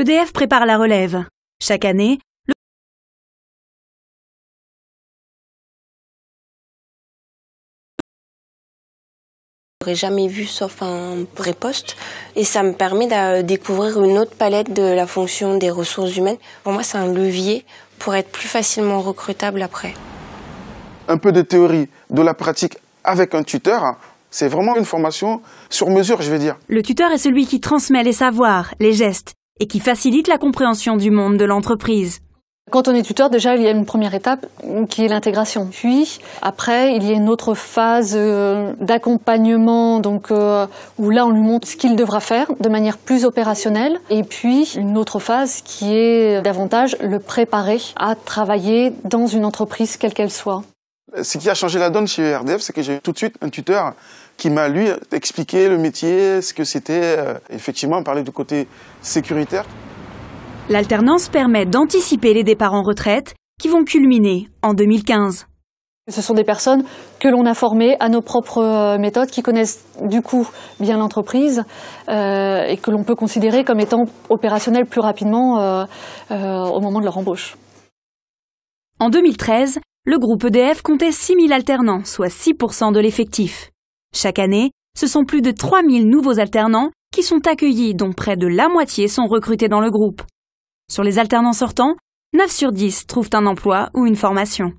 EDF prépare la relève. Chaque année, J'aurais jamais vu sauf un vrai poste et ça me permet de découvrir une autre palette de la fonction des ressources humaines. Pour moi, c'est un levier pour être plus facilement recrutable après. Un peu de théorie, de la pratique avec un tuteur, c'est vraiment une formation sur mesure, je vais dire. le tuteur est celui qui transmet les savoirs, les gestes et qui facilite la compréhension du monde de l'entreprise. Quand on est tuteur, déjà, il y a une première étape qui est l'intégration. Puis, après, il y a une autre phase d'accompagnement, donc où là, on lui montre ce qu'il devra faire de manière plus opérationnelle. Et puis, une autre phase qui est davantage le préparer à travailler dans une entreprise, quelle qu'elle soit. Ce qui a changé la donne chez ERDF, c'est que j'ai tout de suite un tuteur qui m'a, lui, expliqué le métier, ce que c'était. Effectivement, on parlait du côté sécuritaire. L'alternance permet d'anticiper les départs en retraite qui vont culminer en 2015. Ce sont des personnes que l'on a formées à nos propres méthodes, qui connaissent du coup bien l'entreprise et que l'on peut considérer comme étant opérationnelles plus rapidement au moment de leur embauche. En 2013, le groupe EDF comptait 6 000 alternants, soit 6% de l'effectif. Chaque année, ce sont plus de 3 000 nouveaux alternants qui sont accueillis, dont près de la moitié sont recrutés dans le groupe. Sur les alternants sortants, 9 sur 10 trouvent un emploi ou une formation.